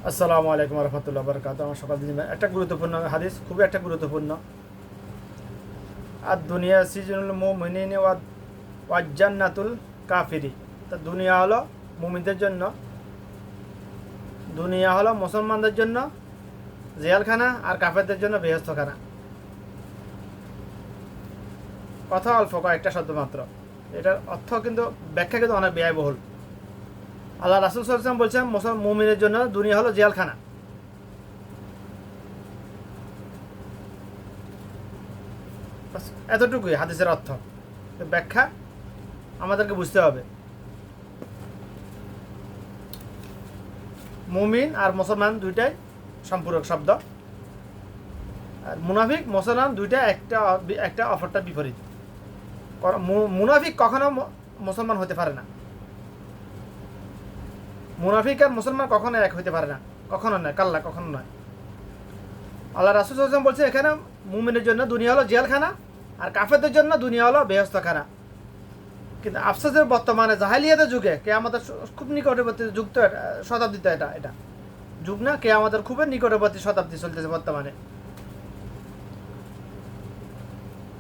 আসসালামু আলাইকুম রহমতুল্লাহ বরকাত। আমার সকাল দিন একটা গুরুত্বপূর্ণ হাদিস, খুবই একটা গুরুত্বপূর্ণ। আর দুনিয়া সিজনুল মুমিনিন ওয়াজ জান্নাতুল কাফিরি। তা দুনিয়া হলো মুমিনদের জন্য, দুনিয়া হলো মুসলমানদের জন্য জেলখানা, আর কাফেরদের জন্য বেহেশতখানা। কথা অল্প কয়েকটা শব্দ মাত্র, এটার অর্থ কিন্তু ব্যাখ্যা কিন্তু অনেক ব্যয়বহুল। আল্লাহ রাসূল সাল্লাল্লাহু আলাইহি ওয়াসাল্লাম বলছেন মুমিনের জন্য দুনিয়া হলো জেলখানা। এতটুকুই হাদিসের অর্থ। ব্যাখ্যা আমাদেরকে বুঝতে হবে। মুমিন আর মুসলমান দুইটাই সম্পূরক শব্দ, আর মুনাফিক মুসলমান দুইটা একটা একটা অপরটা বিপরীত। মুনাফিক কখনো মুসলমান হতে পারে না, মুনাফিক আর মুসলমান কখনো এক হতে পারে না, কখনো নয়, কাল্লা কখনো নয়। আল্লাহ রাসূল সাল্লাল্লাহু আলাইহি ওয়াসাল্লাম বলছে এখানে মুমিনের জন্য দুনিয়া হলো জেলখানা, আর কাফেরদের জন্য দুনিয়া হলো বেহেশতখানা। কিন্তু আফসোসের বর্তমানে জাহেলিয়াতের যুগে, কে আমাদের খুব নিকটবর্তী যুগ, তো শতাব্দীতে এটা যুগ না, কে আমাদের খুবই নিকটবর্তী শতাব্দী চলতেছে বর্তমানে।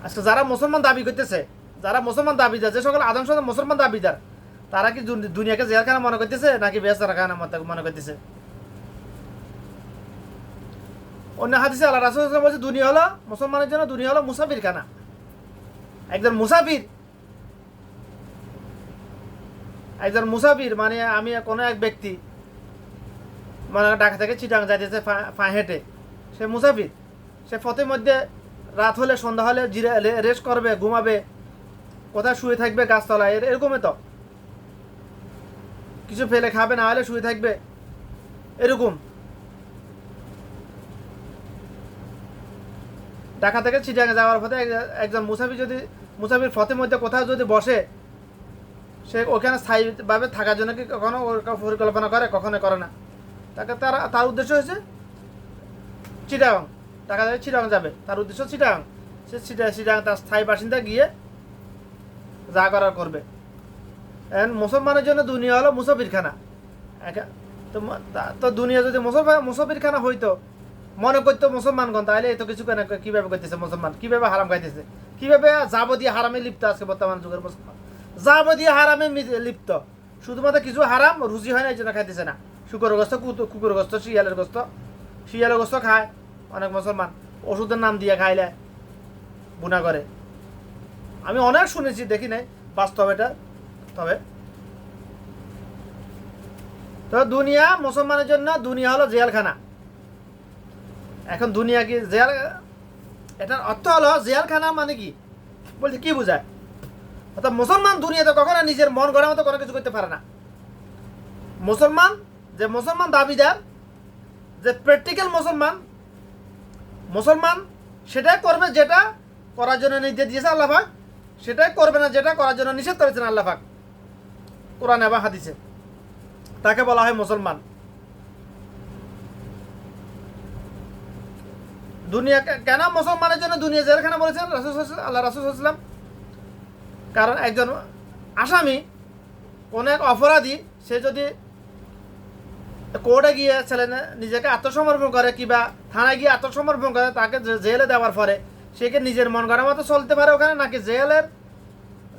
আজকে যারা মুসলমান দাবি করতেছে, যারা মুসলমান দাবিদার, যে সকল আদম সন্তান মুসলমান দাবিদার, তারা কি দুনিয়াকে জেলখানা মনে করতেছে নাকি বেহেশতখানা মনে করতেছে? অন্য হাদিসে আল্লাহ রাসূল সাল্লাল্লাহু আলাইহি ওয়াসাল্লাম বলছে দুনিয়া হলো মুসলমানের জন্য দুনিয়া হলো মুসাফিরখানা। একজন মুসাফির মানে আমি কোনো এক ব্যক্তি মানে ঢাকা থেকে চিটাং যাইতেছে পায়ে হেঁটে, সে মুসাফির। সে পথের মধ্যে রাত হলে সন্ধ্যা হলে রেস্ট করবে, ঘুমাবে, কোথায় শুয়ে থাকবে গাছতলায়, এরকমই তো। কিছু ফেলে খাবে, না হলে শুয়ে থাকবে, এরকম। ঢাকা থেকে চিটাঙে যাওয়ার পথে একজন মুসাফির পথের মধ্যে কোথাও যদি বসে, সে ওখানে স্থায়ীভাবে থাকার জন্য কি কখনো পরিকল্পনা করে? কখনো করে না। তার উদ্দেশ্য হয়েছে চিটাগাং, ঢাকা থেকে চিটাগাং যাবে, তার উদ্দেশ্য চিটাগাং। সে চিটাগাং তার স্থায়ী বাসিন্দা গিয়ে যা করার করবে। মুসলমানের জন্য দুনিয়া হলো মুসাফিরখানা। তো দুনিয়া যদি মুসাফিরখানা হইতো, মনে করতো মুসলমানগণ, তাহলে এত কিছু কেন কিভাবে করতেছে? মুসলমান কিভাবে হারাম খাইতেছে, কিভাবে যাবতীয় হারামে লিপ্ত আজকে বর্তমান যুগের মুসলমান? যাবতীয় হারামে লিপ্ত, শুধুমাত্র কিছু হারাম রুচি হয় না এই জন্য খাইতেছে না। শুকরের গোস্ত, কুকুরের গোস্ত, শিয়ালের গোস্ত খায় অনেক মুসলমান, ওষুধের নাম দিয়ে খাইলে বুনা করে। আমি অনেক শুনেছি, দেখি নাই বাস্তব এটা। তবে তো দুনিয়া মুসলমানের জন্য দুনিয়া হলো জেলখানা। এখন দুনিয়া কি জেল? এটার অর্থ হলো জেলখানা মানে কি বলছে, কি বোঝায়? অর্থাৎ মুসলমান দুনিয়াতে কখনো নিজের মন গড়ার মতো কোনো কিছু করতে পারে না। মুসলমান দাবিদার, যে প্র্যাকটিক্যাল মুসলমান সেটাই করবে যেটা করার জন্য নির্দেশ দিয়েছে আল্লাহ পাক, সেটাই করবে না যেটা করার জন্য নিষেধ করেছেন আল্লাহ পাক কোরআন এবং হাদিসে। তাকে বলা হয় মুসলমান। দুনিয়া কেন মুসলমানের জন্য দুনিয়া জেলখানা বলেছেন আল্লাহ রাসূল সাল্লাল্লাহু আলাইহি ওয়াসাল্লাম? কারণ একজন আসামি, কোন এক অপরাধী, সে যদি কোর্টে গিয়ে নিজেকে আত্মসমর্পণ করে কিংবা থানায় গিয়ে আত্মসমর্পণ করে, তাকে জেলে দেওয়ার পরে সে কি নিজের মন গড়ার মতো চলতে পারে ওখানে, নাকি জেলের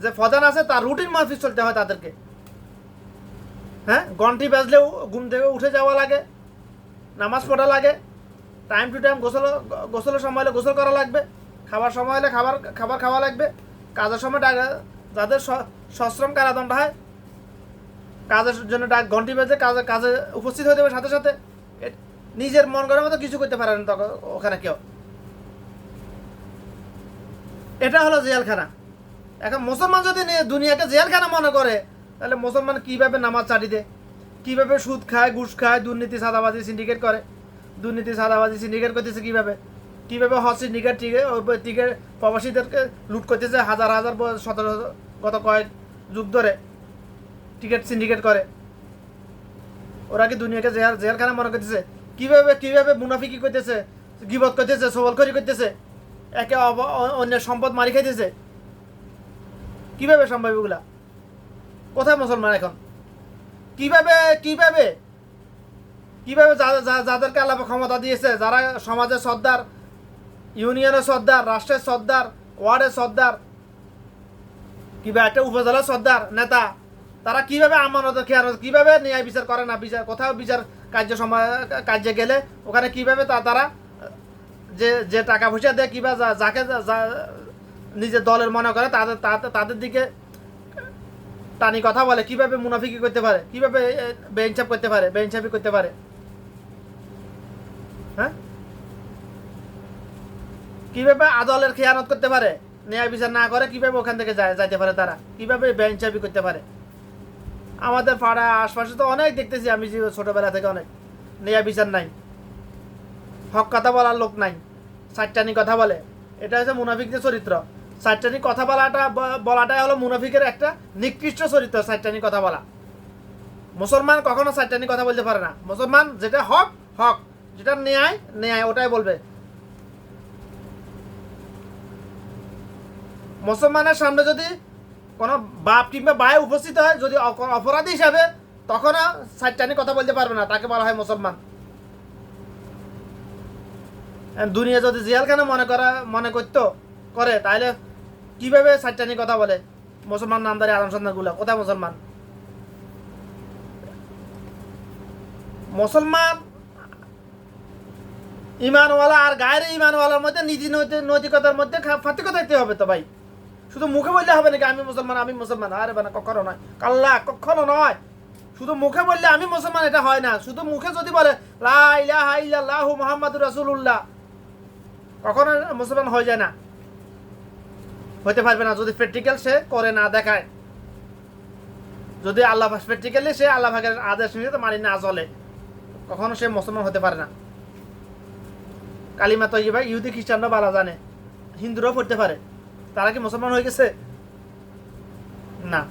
যে প্রধান আছে তার রুটিন মাফিক চলতে হয় তাদেরকে? ঘন্টি বাজলেও ঘুম থেকে উঠে যাওয়া লাগে, নামাজ পড়া লাগে, টাইম টু টাইম গোসলের সময় হলে গোসল করা লাগবে, খাবার সময় হলে খাবার খাওয়া লাগবে, কাজের সময় যাদের সশ্রম কারাদণ্ড হয়, কাজের জন্য ঘন্টি বেজে কাজে উপস্থিত হতে হবে সাথে সাথে। নিজের মন করার মতো কিছু করতে পারে না তখন ওখানে কেউ। এটা হলো জেলখানা। এখন মুসলমান যদি দুনিয়াকে জেলখানা মনে করে, তাহলে মুসলমান কিভাবে নামাজ ছাড়ি দেয়, কিভাবে সুদ খায়, ঘুষ খায়, দুর্নীতি সাদাবাজি সিন্ডিকেট করে, করতেছে কিভাবে হজ সিন্ডিকেট টিকে প্রবাসীদেরকে লুট করতেছে, হাজার হাজার 17 গত কয়েক যুগ ধরে টিকিট সিন্ডিকেট করে। ওরা কি দুনিয়াকে জেলখানা মনে করতেছে? কিভাবে মুনাফিকি করতেছে, গিবত করতেছে, সবলখড়ি করতেছে, একে অন্যের সম্পদ মারি খাইতেছে। কিভাবে সম্ভব এগুলা? কোথায় মুসলমান এখন? কিভাবে কীভাবে যাদেরকে আল্লাহ ক্ষমতা দিয়েছে, যারা সমাজের সর্দার, ইউনিয়নের সর্দার, রাষ্ট্রের সর্দার, ওয়ার্ডের সর্দার, কিংবা একটা উপজেলার সর্দার নেতা, তারা কিভাবে আমানতের খেয়ানত, কিভাবে ন্যায় বিচার করে না, বিচার কোথাও বিচার কার্যে গেলে ওখানে কিভাবে তারা যে টাকা পয়সা দেয় কিংবা যাকে নিজের দলের মনে করে তাদের দিকে টানি কথা বলে, কিভাবে মুনাফিকি করতে পারে, কিভাবে বেইনসাফ করতে পারে, বেইনসাফি করতে পারে। হ্যাঁ, কিভাবে আদলের খেয়ানত করতে পারে, ন্যায় বিচার না করে কিভাবে ওখান থেকে যাইতে পারে, তারা কিভাবে বেইনসাফি করতে পারে। আমাদের পাড়া আশপাশে তো অনেক দেখতেছি আমি, যে ছোটবেলা থেকে অনেক ন্যায় বিচার নাই, হক কথা বলার লোক নাই, সাইটানি কথা বলে। এটা হচ্ছে মুনাফিকদের চরিত্র। সাইটানি কথা বলাটাই হলো মুনাফিকের একটা নিকৃষ্ট চরিত্র, সাইটানি কথা বলা। মুসলমান কখনো সাইটানি কথা বলতে পারে না। মুসলমান যেটা হক হক, যেটা ন্যায় ন্যায়, ওটাই বলবে। মুসলমানের সামনে যদি কোনো বাপ কিংবা ভাই উপস্থিত হয়, যদি অপরাধী হিসাবে, তখনও সাইটানি কথা বলতে পারবে না, তাকে বলা হয় মুসলমান। দুনিয়া যদি জেলখানা মনে করতো করে, তাহলে কিভাবে সাইটানি কথা বলে মুসলমান নামদারি আলম সন্তানগুলো? কোথায় মুসলমান? মুসলমান ইমানওয়ালা আর গায়ের ইমানওয়ালার মধ্যে নীতি নৈতিকতার মধ্যে পার্থক্য থাকতে হবে তো ভাই। শুধু মুখে বললে হবে নাকি আমি মুসলমান, আমি মুসলমান? আরে বানা, কখনো নয়, কাল্লা কখনো নয়। শুধু মুখে বললে আমি মুসলমান, এটা হয় না। শুধু মুখে যদি বলে লা ইলাহা ইল্লাল্লাহু মুহাম্মাদুর রাসূলুল্লাহ, কখনো মুসলমান হয়ে যায় না, হতে পারবে না যদি প্র্যাকটিক্যাল সে করে না দেখায়। যদি আল্লাহ প্র্যাকটিক্যালি সে আল্লাহ পাকের আদেশ নিয়ে মানি না চলে, কখনো সে মুসলমান হতে পারে না। কালিমা তৈয়বা ইহুদি খ্রিস্টানরা ভালো জানে, হিন্দুরাও পড়তে পারে। তারা কি মুসলমান হয়ে গেছে? না।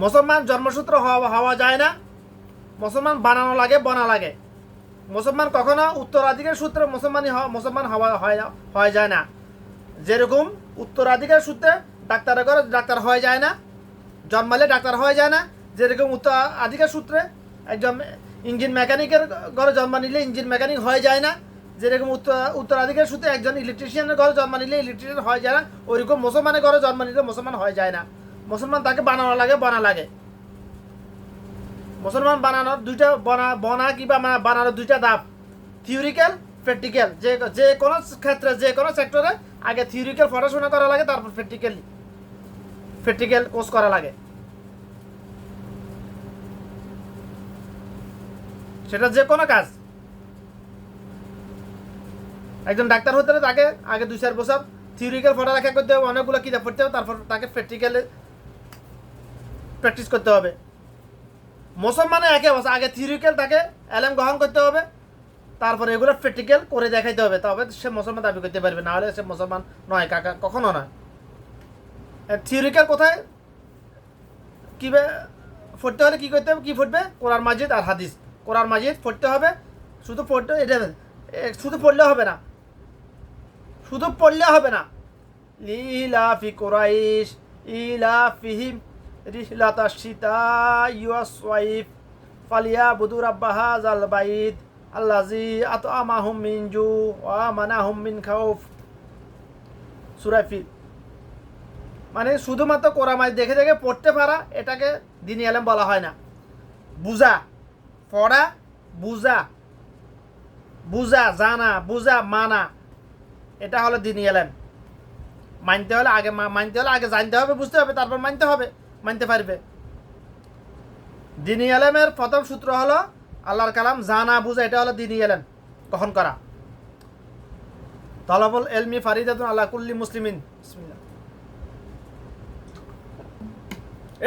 মুসলমান জন্মসূত্র হওয়া যায় না, মুসলমান বানানো লাগে, বনা লাগে। মুসলমান কখনো উত্তরাধিকার সূত্রে মুসলমান হওয়া যায় না। যেরকম উত্তরাধিকার সূত্রে ডাক্তারের ঘরে ডাক্তার হয়ে যায় না, জন্মালে ডাক্তার হয়ে যায় না, যেরকম উত্তরাধিকার সূত্রে একজন ইঞ্জিন মেকানিকের ঘরে জন্ম নিলে ইঞ্জিন মেকানিক হয়ে যায় না, যেরকম উত্তরাধিকার সূত্রে একজন ইলেকট্রিশিয়ানের ঘরে জন্ম নিলে ইলেকট্রিশিয়ান হয়ে যায় না, ওইরকম মুসলমানের ঘরে জন্ম নিলে মুসলমান হয়ে যায় না। মুসলমান তাকে বানানো লাগে, বনা লাগে। মুসলমান বানানোর দুইটা বনা কিংবা বানানোর দুইটা ধাপ, থিওরিক্যাল, প্র্যাকটিক্যাল। যে কোনো ক্ষেত্রে, যে কোনো সেক্টরে আগে থিওরিক্যাল পড়াশোনা করা লাগে, তারপর প্র্যাকটিক্যাল কোর্স করা লাগে। সেটা যে কোনো কাজ। একজন ডাক্তার হতে হলে তাকে আগে 2-4 বছর থিওরিক্যাল পড়ালেখা করতে হবে, অনেকগুলো কিতাব পড়তে হবে, তারপর তাকে প্র্যাকটিক্যালে প্র্যাকটিস করতে হবে। মুসলমানে একে অবস্থা, আগে থিওরিক্যাল তাকে এলএম গ্রহণ করতে হবে, তারপরে এগুলো প্র্যাকটিক্যাল করে দেখাইতে হবে, তবে সে মুসলমান দাবি করতে পারবে, না হলে সে মুসলমান নয় কাকা, কখনো নয়। থিওরিক্যাল কোথায় কীভাবে পড়তে হলে কী করতে হবে, কী পড়বে? কোরআন মাজিদ আর হাদিস। কোরআন মাজিদ পড়তে হবে, শুধু পড়তে, এটা শুধু পড়লে হবে না, শুধু পড়লে হবে না। লিলাফি কুরাইশ ইলাফিহিম রিহলাতাশ শিতাই ওয়াস সাইফ ফালিয়াবুদু রাব্ব হাযাল বাইত আল্লাযী আত'আমাহুম মিন জু ওয়া আমানাহুম মিন খাউফ। সূরা ফিল। মানে শুধুমাত্র কোরআন মাজিদ দেখে দেখে পড়তে পারা, এটাকে দ্বীনি ইলম বলা হয় না। বুঝা, পড়া, বুঝা, জানা, বুঝা, মানা, এটা হলো দ্বীনি ইলম। মানতে হলে আগে জানতে হবে, বুঝতে হবে, তারপর মানতে পারবে। দ্বীনি ইলমের প্রথম সূত্র হলো আল্লাহর কালাম জানা বুঝা, এটা হলো দ্বীনি ইলম গ্রহণ করা। তলবুল ইলমি ফারিদাতুন আলা কুল্লি মুসলিমিন। বিসমিল্লাহ।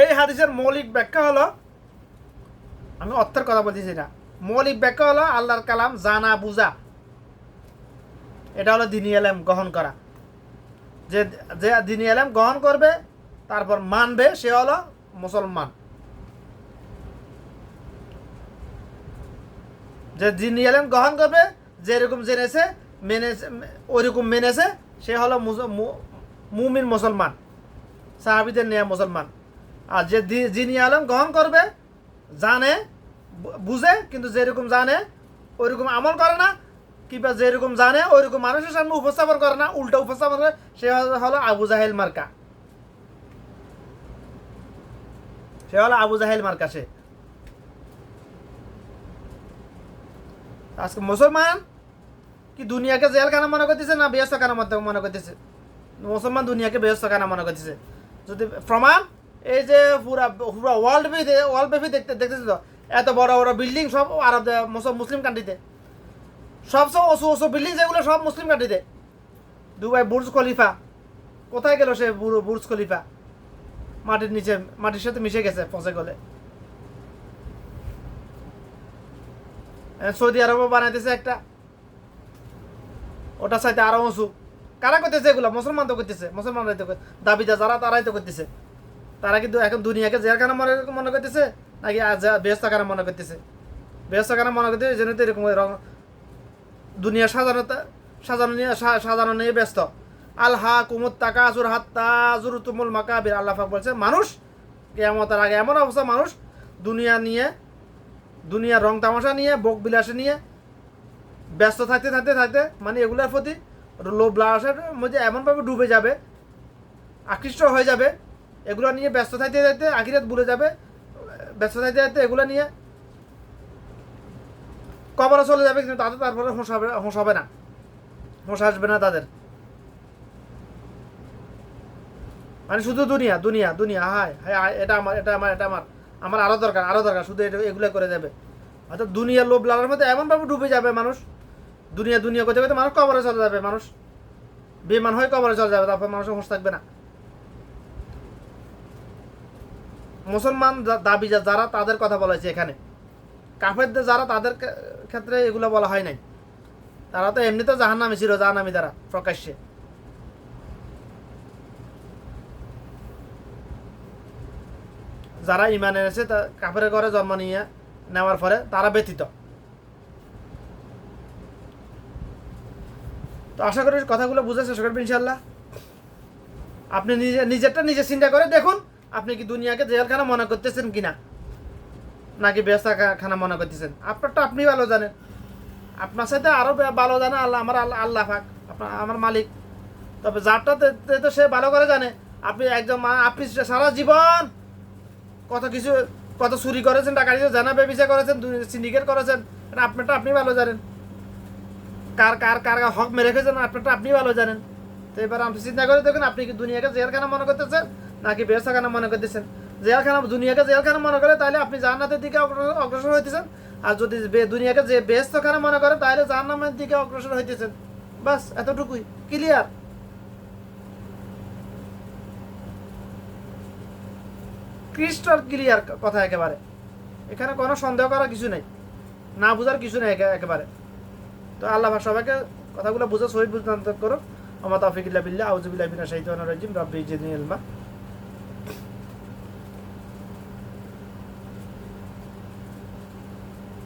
এই হাদিসের মৌলিক ব্যাখ্যা হলো, আমি অর্থের কথা বলতেছি না, মৌলিক ব্যাখ্যা হলো আল্লাহর কালাম জানা বুঝা, এটা হলো দ্বীনি ইলম গ্রহণ করা। যে দ্বীনি ইলম গ্রহণ করবে তারপর মানবে, সে হলো মুসলমান। যে দ্বীনি ইলম গ্রহণ করবে, যেরকম জেনেছে ওইরকম মেনেছে, সে হলো মুমিন মুসলমান, সাহাবীদের নিয়ে মুসলমান। আর যে দ্বীনি ইলম গ্রহণ করবে, জানে বুঝে কিন্তু যেরকম জানে ওইরকম আমল করে না, কিংবা যেরকম জানে ওইরকম মানুষের সামনে উপস্থাপন করে না, উল্টা উপস্থাপন করে, সে হলো আবু জাহেল মার্কা। সে হলো আবু জাহেল মার্কা। সে আজকে মুসলমান কি দুনিয়াকে জেলখানা মনে করতেছে না বেহেশতখানা মনে করতেছে? মুসলমান দুনিয়াকে বেহেশতখানা মনে করতেছে। যদি প্রমাণ এই যে পুরা পুরা ওয়ার্ল্ড ব্যাপী দেখতেছে তো, এত বড় বড় বিল্ডিং সব আরব মুসলিম কান্ট্রিতে, সবচেয়ে ওসু ওসু বিল্ডিং যেগুলো সব মুসলিম কান্ট্রিতে। দুবাই বুর্জ খলিফা, কোথায় গেল সে বুর্জ খলিফা? মাটির নিচে, মাটির সাথে মিশে গেছে, পচে গলে। সৌদি আরবও বানাইতেছে একটা, ওটা চাইতে আরো উঁচু। কারা করতেছে এগুলো? মুসলমান তো করতেছে, মুসলমানরাই তো দাবিদার যারা তারাই তো করতেছে। তারা কিন্তু এখন দুনিয়াকে জেলখানা মনে করতেছে নাকি বেহেশতখানা মনে করতেছে? বেহেশতখানা মনে করতেছে, যেন তো এরকম দুনিয়া সাজানো নিয়ে ব্যস্ত। আলহা কুমুত তাকা জুর হাত্তা জুর তুমুল মাকাবির, আল্লাহ পাক বলছে মানুষ কিয়ামতের আগে এমন অবস্থা, মানুষ দুনিয়ার রং তামাশা নিয়ে, ভোগ বিলাসে নিয়ে ব্যস্ত থাকতে মানে এগুলোর প্রতি লোভ লালসার মধ্যে এমনভাবে ডুবে যাবে, আকৃষ্ট হয়ে যাবে, এগুলো নিয়ে ব্যস্ত থাকতে আখিরাত ভুলে যাবে, ব্যস্ত থাকতে এগুলো নিয়ে কবরে চলে যাবে, কিন্তু তাদের তারপরে হোঁশ হবে না, হোঁশ আসবে না তাদের। মানে শুধু দুনিয়া দুনিয়া দুনিয়া, হায় হায়, এটা আমার আরো দরকার, শুধু এগুলো করে যাবে। অর্থাৎ দুনিয়ার লোভ লালার মধ্যে এমনভাবে ডুবে যাবে মানুষ, দুনিয়া করতে করতে মানুষ কবরে চলে যাবে, মানুষ বেমান হয়ে কবরে চলে যাবে, তারপর মানুষের হোঁশ থাকবে না। মুসলমান দাবি যারা, তাদের কথা বলা হয়েছে এখানে। কাফেরদের যারা, তাদের ক্ষেত্রে এগুলো বলা হয় নাই। তারা তো এমনিতে জাহান্নামী ছিল, জাহান্নামী তারা প্রকাশ্যে। যারা ইমান এনেছে, কাফের ঘরে জন্ম নেওয়ার পরে তারা ব্যতীত। তো আশা করি কথাগুলো বুঝার চেষ্টা করবেন ইনশাল্লাহ। আপনি নিজেরটা নিজে চিন্তা করে দেখুন, আপনি কি দুনিয়াকে জেলখানা মনে করতেছেন কিনা, নাকি বেহেশতখানা মনে করতেছেন? আপনারটা আপনি ভালো জানেন, আপনার সাথে আরো ভালো জানে আল্লাহ পাক, আমার মালিক। তবে যারটা তো সে ভালো করে জানে। আপনি আপনি সারা জীবন কত চুরি করেছেন, টাকা দিয়ে জানা ব্যবসা করেছেন, সিন্ডিকেট করেছেন, এটা আপনারটা আপনি ভালো জানেন। কার হক মেরে রেখেছেন, আপনারটা আপনি ভালো জানেন। তো এবার আপনি চিন্তা করে দেখুন, আপনি কি দুনিয়াকে জেলখানা মনে করতেছেন নাকি বেহেশতখানা মনে করতেছেন? দুনিয়াকে জেলখানা মনে করে তাহলে আপনি জান্নাতের দিকে অগ্রসর হইতেছেন, আর যদি দুনিয়াকে বেহেশতখানা মনে করে তাহলে জাহান্নামের দিকে অগ্রসর হইতেছেন। বাস এতটুকুই, ক্লিয়ার। ক্রিস্টাল ক্লিয়ার কথা একেবারে, এখানে কোনো সন্দেহ করার কিছু নেই, না বুঝার কিছু নেই একেবারে। তো আল্লাহ সবাইকে কথাগুলো বুঝে শহীদ বুঝতে করুন। আমার তাওফিক ইল্লা বিল্লাহ, আউযু বিল্লাহি মিনাশ শাইতানির রাজিম, রাব্বি জিদনি ইলমা।